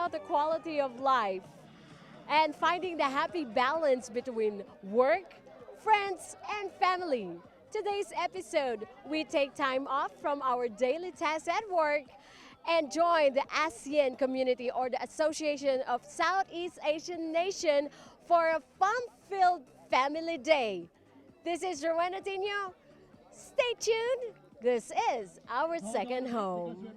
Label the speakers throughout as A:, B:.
A: about the quality of life and finding the happy balance between work, friends, and family. Today's episode, we take time off from our daily tasks at work and join the ASEAN community or the Association of Southeast Asian Nations for a fun-filled family day. This is Rowena Tino. Stay tuned. This is our second home.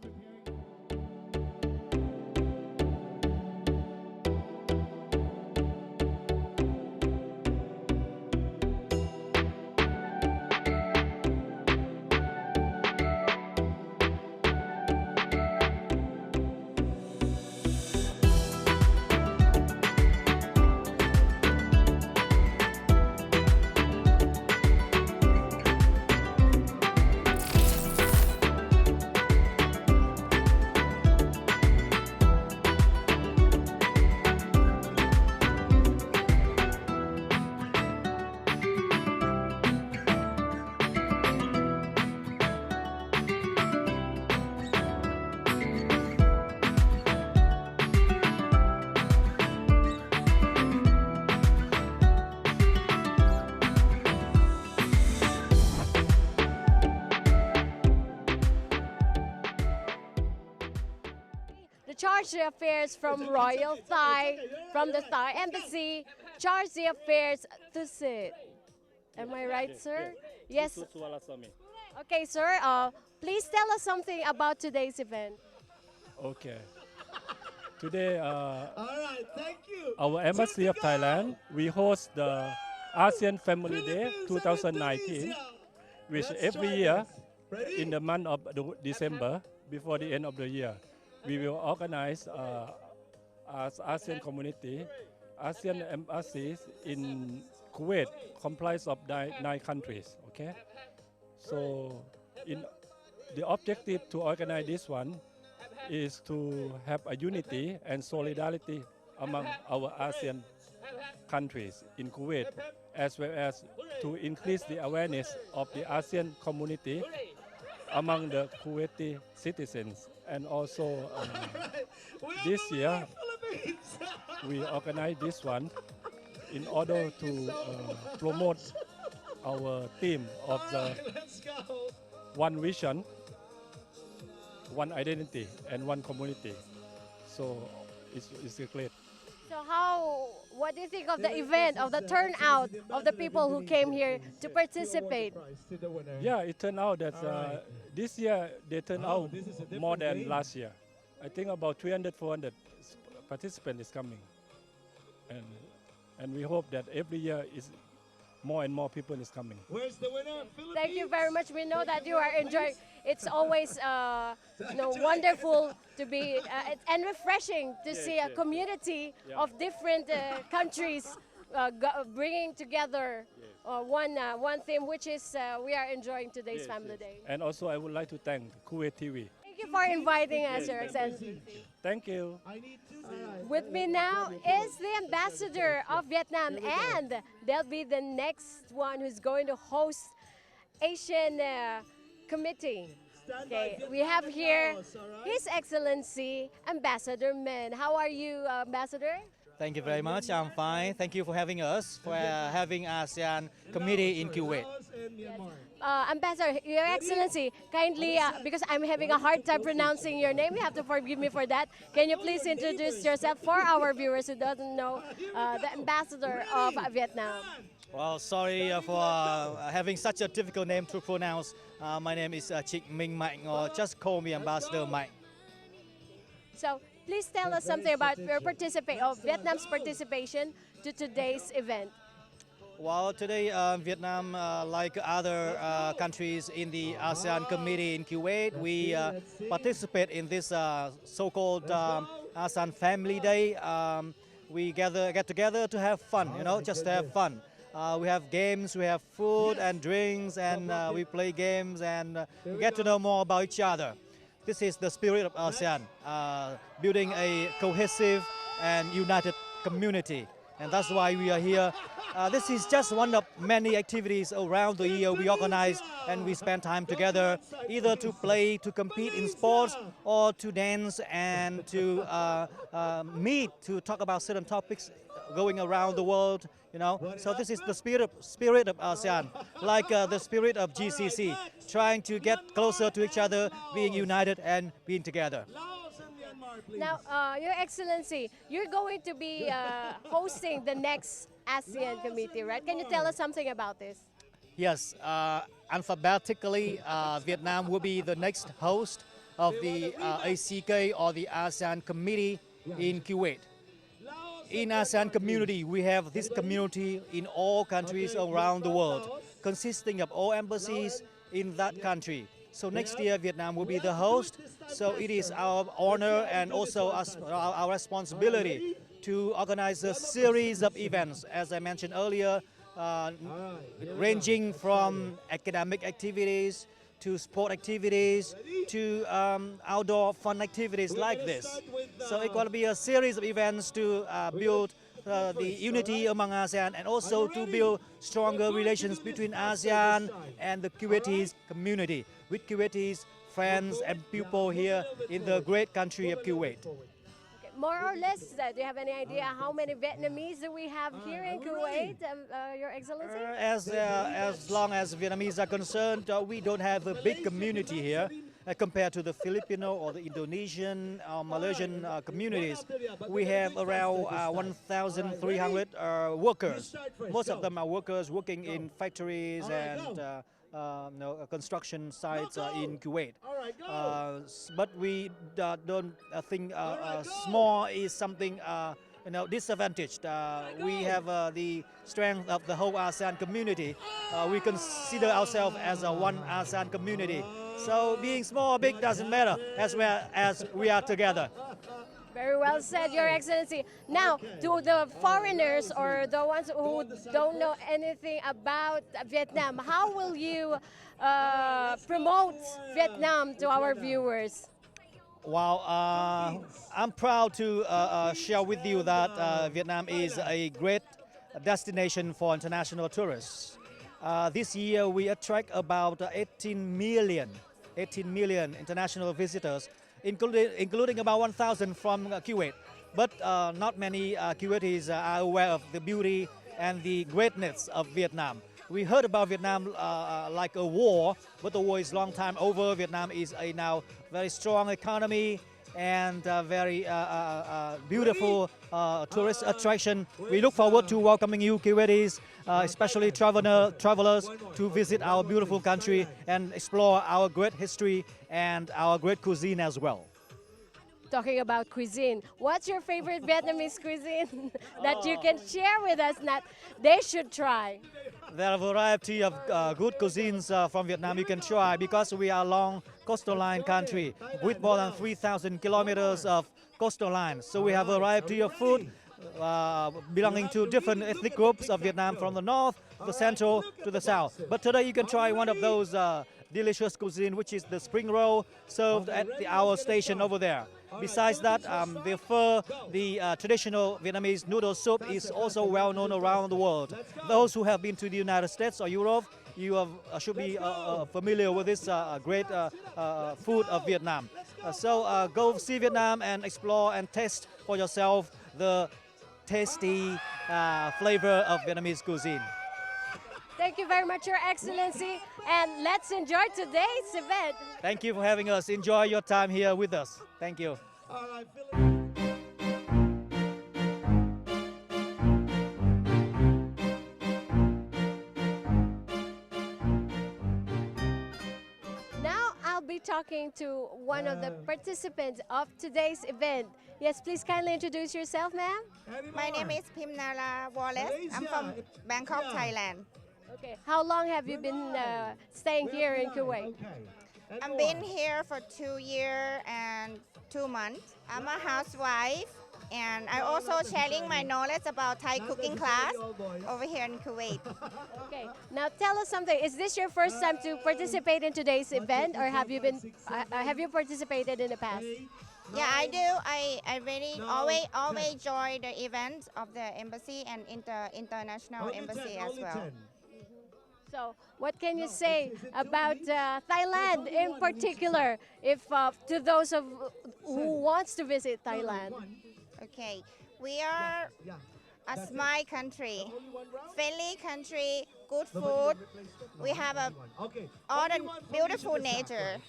A: Charge the affairs from Royal Thai, from the Thai Embassy, charge the affairs to sit. Am I right, sir? Yes. Okay, sir. Please tell us something about today's event.
B: Okay. Today,
C: All right, thank you.
B: our Embassy of Thailand, we host the ASEAN Family Day 2019, which every year in the month of December, before the end of the year, we will organize as ASEAN community, ASEAN embassies in Kuwait comprise of 9 countries, okay? So the objective to organize this one is to have a unity and solidarity among our ASEAN countries in Kuwait, as well as to increase the awareness of the ASEAN community among the Kuwaiti citizens. And also this year we organize this one in order to promote our theme of the one vision, one identity, and one community. So it's great.
A: So what do you think of the event, of the turnout of the people who came here to participate?
B: Yeah, it turned out that this year they turned out more than last year. I think about 300, 400 participants is coming. And we hope that every year is more and more people is coming.
C: Where's the winner?
A: Thank you very much. We know that you are enjoying. It's always wonderful to be and refreshing to see a community of different countries bringing together one theme, which is we are enjoying today's Family Day.
B: And also I would like to thank Kuwait TV.
A: Thank you for inviting us, Your Excellency.
B: Thank you.
A: With me now is the ambassador of Vietnam, and they'll be the next one who's going to host Asian Committee. Okay, we have here His Excellency Ambassador Min. How are you, Ambassador?
D: Thank you very much. I'm fine. Thank you for having us, for having ASEAN Committee in Kuwait.
A: Ambassador, Your Excellency, kindly, because I'm having a hard time pronouncing your name, you have to forgive me for that. Can you please introduce yourself for our viewers who doesn't know the Ambassador of Vietnam?
D: Well, sorry for having such a difficult name to pronounce. My name is Chik Minh Mike, or just call me Ambassador Mike.
A: So, please tell us something about your Vietnam's participation to today's event.
D: Well, today Vietnam, like other countries in the ASEAN Committee in Kuwait, we participate in this so-called ASEAN Family Day. We get together to have fun, just to have fun. We have games, we have food and drinks, and we play games and we get to know more about each other. This is the spirit of ASEAN, building a cohesive and united community. and that's why we are here. This is just one of many activities around the year we organize, and we spend time together, either to play, to compete in sports, or to dance and to meet, to talk about certain topics going around the world. So this is the spirit of ASEAN, like the spirit of GCC, trying to get closer to each other, being united and being together.
A: Now, Your Excellency, you're going to be hosting the next ASEAN committee, right? Can you tell us something about this?
D: Yes, alphabetically, Vietnam will be the next host of the ACK, or the ASEAN Committee in Kuwait. In ASEAN community, we have this community in all countries around the world, consisting of all embassies in that country. So next year, Vietnam will be the host. So it is our honor and also our responsibility to organize a series of events, as I mentioned earlier, ranging from academic activities to sport activities to outdoor fun activities like this. So it's going to be a series of events to build the unity among ASEAN, and also to build stronger relations between ASEAN and the Kuwaitis community, with Kuwaitis friends and people here in the great country of Kuwait.
A: Okay, more or less, do you have any idea how many Vietnamese do we have here in Kuwait, Your Excellency?
D: As long as Vietnamese are concerned, we don't have a big community here compared to the Filipino or the Indonesian or Malaysian communities. We have around 1,300 workers. Most of them are workers working in factories and construction sites in Kuwait. But we don't think small is something disadvantaged. We have the strength of the whole ASEAN community. We consider ourselves as a one ASEAN community. So being small or big doesn't matter as we are together.
A: Very well said, Your Excellency. Now, to the foreigners or the ones who don't know anything about Vietnam, how will you promote Vietnam to our viewers?
D: Well, I'm proud to share with you that Vietnam is a great destination for international tourists. This year we attract about 18 million international visitors, including about 1,000 from Kuwait. But not many Kuwaitis are aware of the beauty and the greatness of Vietnam. We heard about Vietnam like a war, but the war is long time over. Vietnam is a now very strong economy and very beautiful tourist attraction. We look forward to welcoming you, Kuwaitis, especially travelers, to visit our beautiful country and explore our great history and our great cuisine as well.
A: Talking about cuisine, what's your favorite Vietnamese cuisine that you can share with us that they should try?
D: There are a variety of good cuisines from Vietnam you can try, because we are a long coastal line country with more than 3,000 kilometers of coastal line. So we have a variety of food belonging to different ethnic groups of Vietnam, from the north, the central to the south. But today you can try one of those delicious cuisine, which is the spring roll served at our station over there. Besides that, the traditional Vietnamese noodle soup is also well known around the world. Those who have been to the United States or Europe, you should be familiar with this great food of Vietnam. So go see Vietnam and explore and taste for yourself the tasty flavor of Vietnamese cuisine.
A: Thank you very much, Your Excellency, and let's enjoy today's event.
D: Thank you for having us. Enjoy your time here with us. Thank you.
A: Now I'll be talking to one of the participants of today's event. Yes, please kindly introduce yourself, ma'am.
E: My name is Pimnala Wallace. I'm from Bangkok, Thailand.
A: Okay, how long have you been staying here in Kuwait?
E: I've been here for 2 years and 2 months. I'm a housewife, and I also sharing my knowledge about Thai cooking class over here in Kuwait.
A: Okay, now tell us something. Is this your first time to participate in today's event, or have you participated in the past?
E: Yeah, I do. I really always join the events of the embassy and international embassy as well.
A: So, what can you say about Thailand in particular, if to those of who wants to visit Thailand?
E: Okay, we are a smile country, friendly country, good food. We have all the beautiful nature.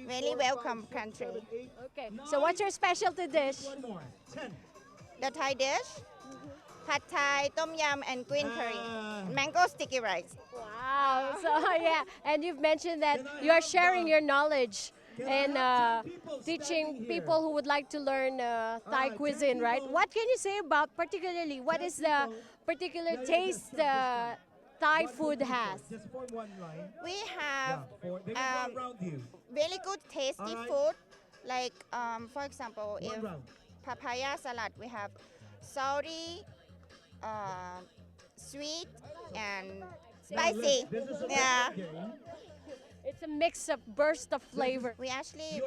E: Very welcome country.
A: Okay, so what's your specialty dish?
E: The Thai dish, pad Thai, tom yum, and green curry, mango sticky rice.
A: Wow, so yeah, and you've mentioned that you are sharing your knowledge and teaching people who would like to learn Thai cuisine, right? What can you say about particularly, what is the particular taste Thai food has?
E: We have very good tasty food, like for example, if papaya salad, we have salty, sweet, and spicy. Yeah.
A: It's a mix of burst of flavor.
E: We actually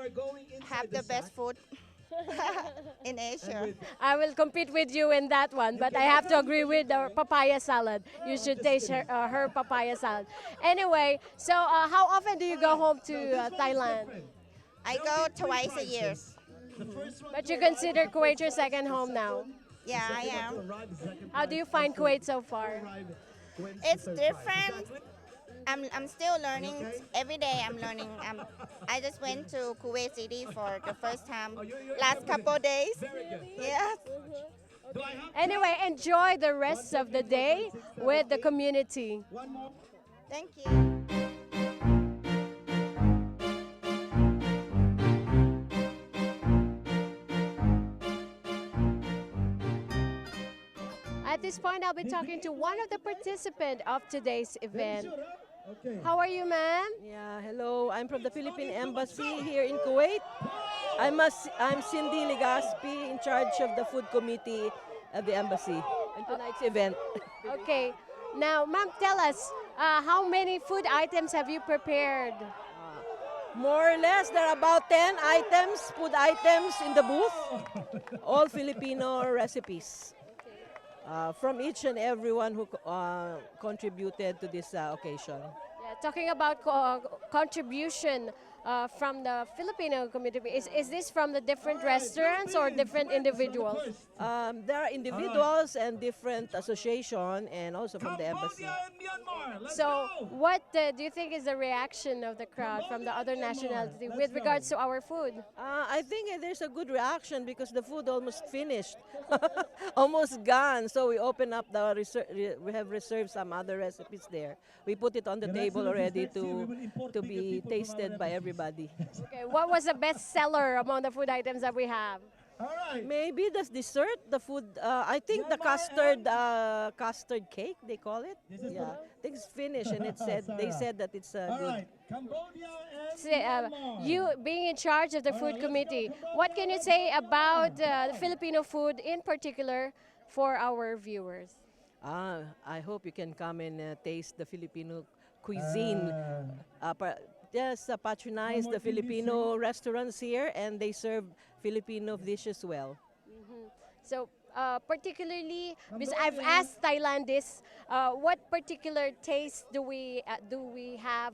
E: have the best food in Asia.
A: I will compete with you in that one, but I have to agree with the papaya salad. You should taste her papaya salad. Anyway, so how often do you go home to Thailand?
E: I go twice a year.
A: But you consider Kuwait your second home now.
E: Yeah, I am.
A: How do you find Kuwait so far?
E: It's different. I'm still learning. Every day I'm learning. I just went to Kuwait City for the first time last couple days. Yes.
A: Anyway, enjoy the rest of the day with the community.
E: Thank you.
A: At this point, I'll be talking to one of the participants of today's event. How are you, ma'am?
F: Yeah, hello. I'm from the Philippine Embassy here in Kuwait. I'm Cindy Legaspi, in charge of the food committee at the embassy in tonight's event.
A: Okay. Now, ma'am, tell us, how many food items have you prepared?
F: More or less, there are about 10 items, food items in the booth, all Filipino recipes. From each and everyone who contributed to this occasion.
A: Yeah, talking about contribution from the Filipino community, is this from the different restaurants or different individuals?
F: There are individuals and different associations and also from the embassy.
A: So what do you think is the reaction of the crowd from the other nationality with regards to our food?
F: I think there's a good reaction because the food almost finished, almost gone. So we open up we have reserved some other recipes there. We put it on the table already to be tasted by everybody.
A: Okay, what was the best seller among the food items that we have?
F: Maybe the dessert, the food. I think the custard cake they call it. Yeah, I think it's finished, and they said that it's good.
A: You being in charge of the food committee, what can you say about the Filipino food in particular for our viewers?
F: I hope you can come and taste the Filipino cuisine. Just patronize the Filipino restaurants here, and they serve Filipino dishes well.
A: So, particularly, because I've asked Thailandis, what particular taste do we have?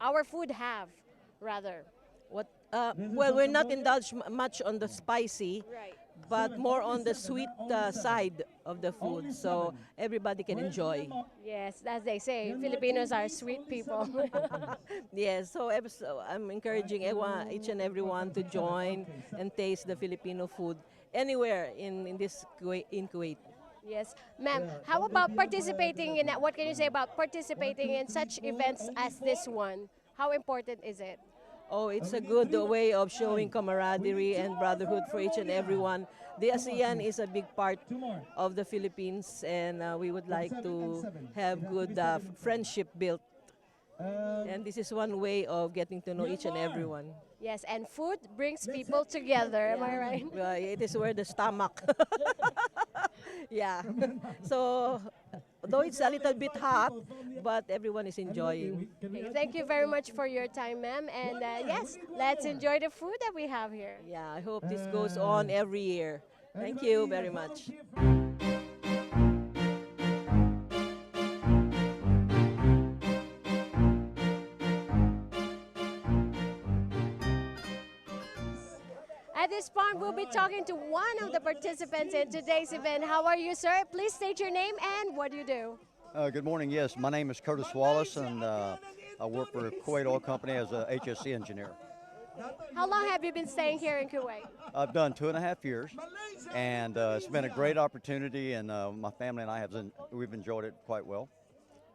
A: Our food have, rather.
F: Well, we're not indulged much on the spicy,
A: Right.
F: but more on the sweet side of the food, so everybody can enjoy.
A: Yes, as they say, Filipinos are sweet people.
F: Yes, so I'm encouraging each and everyone to join and taste the Filipino food anywhere in Kuwait.
A: Yes, ma'am. How about participating in that? What can you say about participating in such events as this one? How important is it?
F: Oh, it's a good way of showing camaraderie and brotherhood for each and everyone. The ASEAN is a big part of the Philippines, and we would like to have good friendship built. And this is one way of getting to know each and everyone.
A: Yes, and food brings people together. Am I right?
F: It is where the stomach. Yeah. So though it's a little bit hot, but everyone is enjoying.
A: Okay, thank you very much for your time, ma'am. And yes, let's enjoy the food that we have here.
F: Yeah, I hope this goes on every year. Thank you very much.
A: At this point, we'll be talking to one of the participants in today's event. How are you, sir? Please state your name and what do you do?
G: Good morning. Yes, my name is Curtis Wallace, and I work for Kuwait Oil Company as a HSE engineer.
A: How long have you been staying here in Kuwait?
G: I've done 2.5 years, and it's been a great opportunity. And my family and I we've enjoyed it quite well,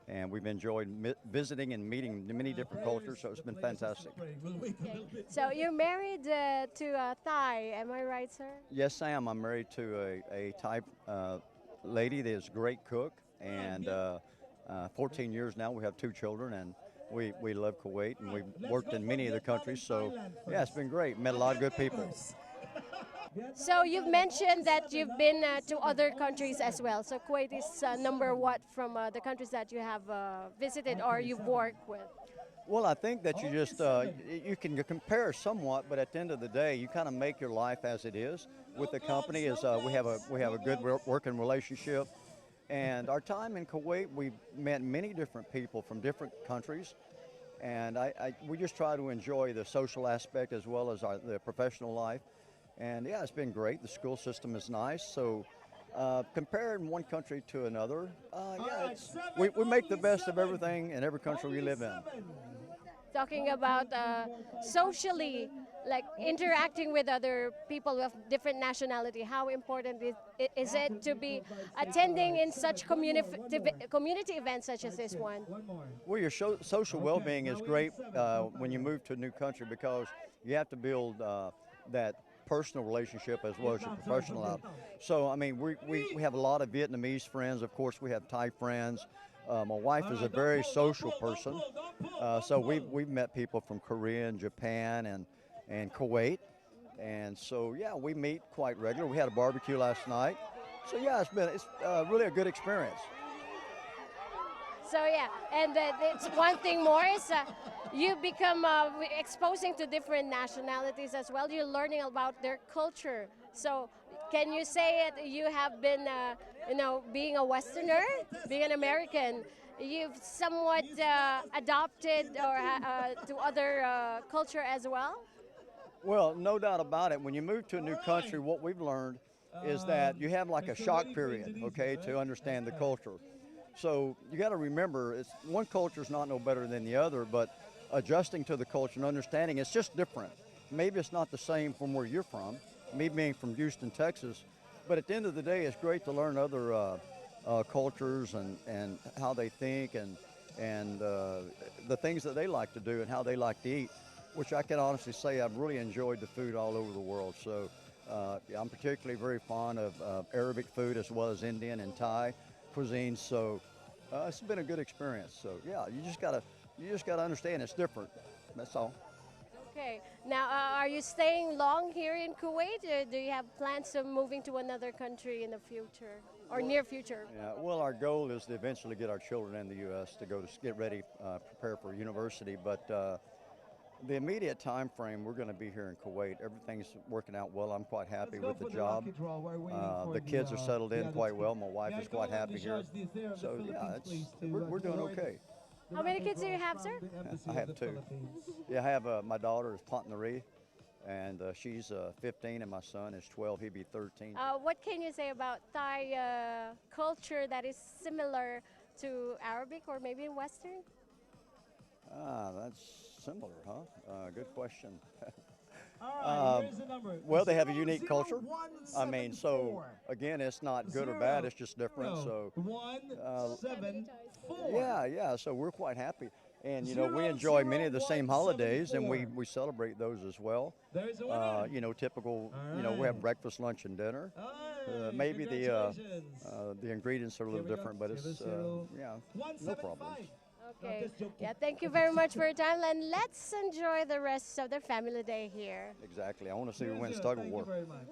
G: and we've enjoyed visiting and meeting many different cultures. So it's been fantastic.
A: Okay. So you're married to a Thai, am I right, sir?
G: Yes, I am. I'm married to a Thai lady that is a great cook, and 14 years now. We have 2 children, and we love Kuwait, and we've worked in many of the countries. So yeah, it's been great. Met a lot of good people.
A: So you've mentioned that you've been to other countries as well. So Kuwait is number what from the countries that you have visited or you've worked with?
G: Well, I think that you just you can compare somewhat, but at the end of the day, you kind of make your life as it is. With the company, is we have a good working relationship, and our time in Kuwait, we've met many different people from different countries, and we just try to enjoy the social aspect as well as the professional life. And yeah, it's been great. The school system is nice. So comparing one country to another, yeah, we make the best of everything in every country we live in.
A: Talking about socially, like interacting with other people of different nationality, how important is it to be attending in such community events such as this one?
G: Well, your social well-being is great when you move to a new country because you have to build that personal relationship as well as your professional life. So, I mean, we have a lot of Vietnamese friends. Of course, we have Thai friends. My wife is a very social person. So we've met people from Korea and Japan and Kuwait. And so, yeah, we meet quite regularly. We had a barbecue last night. So, yeah, it's really a good experience.
A: So yeah, and it's one thing more is you become exposing to different nationalities as well. You're learning about their culture. So can you say it? You have been, being a Westerner, being an American, you've somewhat adopted or to other culture as well.
G: Well, no doubt about it. When you move to a new country, what we've learned is that you have like a shock period, okay, to understand the culture. So you got to remember, one culture is not no better than the other, but adjusting to the culture and understanding it's just different. Maybe it's not the same from where you're from, me being from Houston, Texas, but at the end of the day, it's great to learn other cultures and how they think and the things that they like to do and how they like to eat, which I can honestly say I've really enjoyed the food all over the world. So I'm particularly very fond of Arabic food as well as Indian and Thai cuisine, so it's been a good experience. So yeah, you just gotta understand it's different. That's all.
A: Okay. Now, are you staying long here in Kuwait, or do you have plans of moving to another country in the future or near future?
G: Yeah. Well, our goal is to eventually get our children in the U.S. to get ready, prepare for university, but. The immediate time frame, we're going to be here in Kuwait. Everything's working out well. I'm quite happy with the job. The kids are settled in quite well. My wife is quite happy here. So yeah, we're doing okay.
A: How many kids do you have, sir?
G: I have 2. Yeah, I have my daughter is Patnari, and she's 15, and my son is 12. He'll be 13.
A: What can you say about Thai culture that is similar to Arabic or maybe Western?
G: That's similar, huh? Good question.
C: Here's the number.
G: Well, they have a unique culture. I mean, so again, it's not good or bad. It's just different. So
C: 174.
G: yeah. So we're quite happy, and we enjoy many of the same holidays, and we celebrate those as well. Typical. We have breakfast, lunch, and dinner. Maybe the ingredients are a little different, but it's no problems.
A: Okay. Yeah, thank you very much for your time, and let's enjoy the rest of the family day here.
G: Exactly. I want to see who wins tug of war.
C: Thank you very much.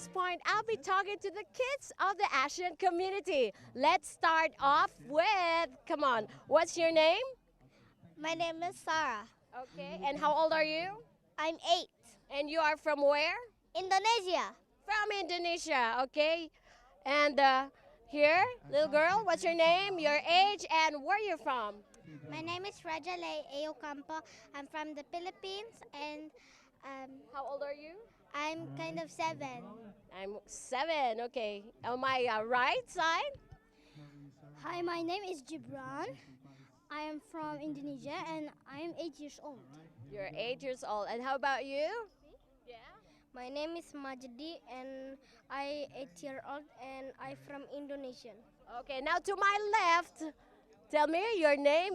A: this point, I'll be talking to the kids of the ASEAN community. Let's start off with, come on, what's your name?
H: My name is Sarah.
A: Okay, and how old are you?
H: I'm 8.
A: And you are from where?
H: Indonesia.
A: From Indonesia, okay. And here, little girl, what's your name, your age, and where you're from?
H: My name is Rajale Eocampo. I'm from the Philippines, and
A: How old are you?
H: I'm kind of 7.
A: I'm 7, okay. On my right side?
H: Hi, my name is Gibran. I am from Indonesia, and I am 8 years old.
A: You're 8 years old. And how about you? Yeah.
H: My name is Majdi, and I 8 years old, and I'm from Indonesia.
A: Okay, now to my left, tell me your name,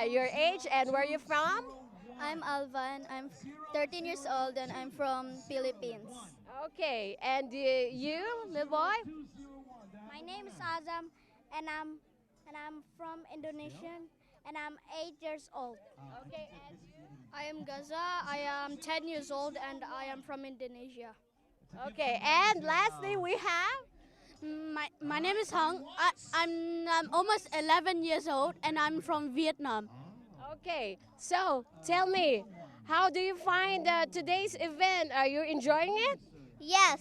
A: your age, and where you're from.
H: I'm Alvan. I'm 13 years old, and I'm from Philippines.
A: Okay, and you, little boy?
H: My name is Azam, and I'm from Indonesia, and I'm 8 years old.
A: Okay, and you?
H: I am Gaza. I am 10 years old, and I am from Indonesia.
A: Okay, and lastly we have?
H: My name is Hong. I'm almost 11 years old, and I'm from Vietnam.
A: Okay, so tell me, how do you find today's event? Are you enjoying it?
H: Yes.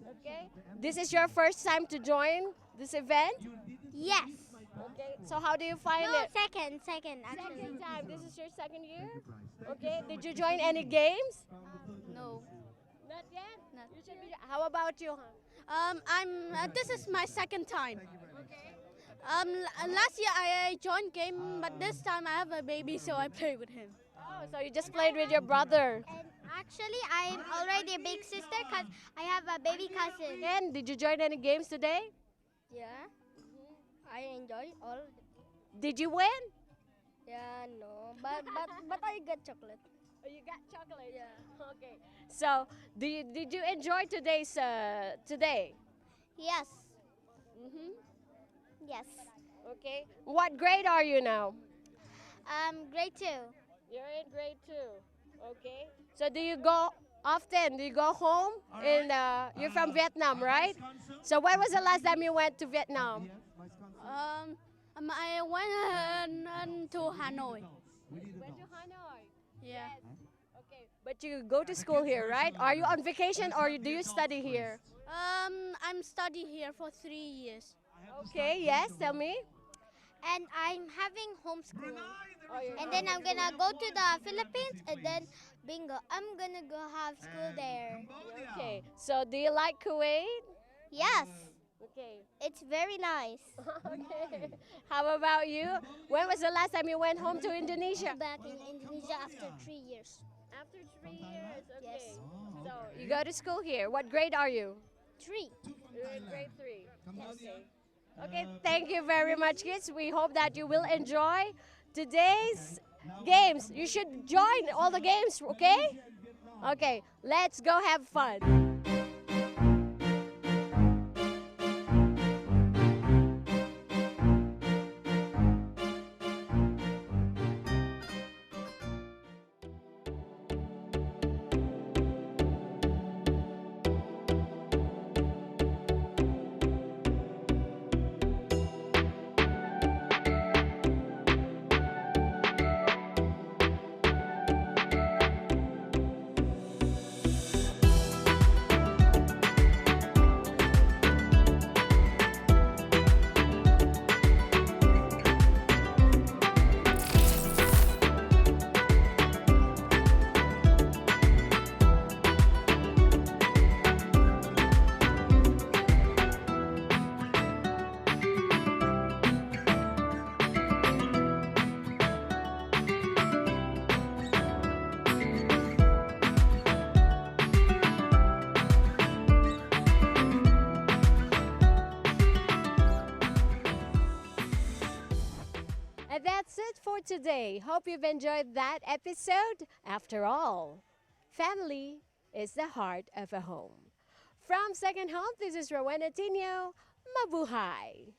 A: Okay, this is your first time to join this event?
H: Yes.
A: Okay, so how do you find
H: No,
A: it?
H: second actually.
A: Second time, this is your second year? Okay, did you join any games?
H: No.
A: Not yet?
H: Not.
A: You should be, how about you, huh?
H: This is my second time.
A: Okay.
H: Last year I joined game, but this time I have a baby, so I play with him.
A: Oh, so you just played with your brother.
H: And actually, I'm already a big sister because I have a baby cousin.
A: And did you join any games today?
H: Yeah, I enjoy all.
A: Did you win?
H: Yeah, no, but I got chocolate.
A: Oh, you got chocolate?
H: Yeah.
A: Okay. So, did you enjoy today's today?
H: Yes.
A: Mm-hmm.
H: Yes.
A: Okay. What grade are you now?
H: Grade 2.
A: You're in grade 2. Okay. So do you go often? Do you go home? You're from Vietnam, right? So when was the last time you went to Vietnam?
H: I went to Hanoi.
A: Went to Hanoi.
H: Yeah.
A: Okay. But you go to school here, right? Are you on vacation or do you study here?
H: I'm studying here for 3 years.
A: Okay. Yes. Tell me.
H: And I'm having homeschool.
A: Oh, you're
H: And then I'm gonna go to the Philippines, and then bingo, I'm gonna go have school there.
A: Okay. So do you like Kuwait?
H: Yes,
A: Okay.
H: it's very nice.
A: Okay. How about you? When was the last time you went home to Indonesia?
H: Back in Indonesia after 3 years.
A: After 3 years. Okay.
H: Yes.
A: So you go to school here. What grade are you?
H: 3.
A: You're in grade 3. Okay. Okay, thank you very much, kids. We hope that you will enjoy today's games. You should join all the games, okay? Okay, let's go have fun. And that's it for today. Hope you've enjoyed that episode. After all, family is the heart of a home. From Second Home, this is Rowena Tino. Mabuhay!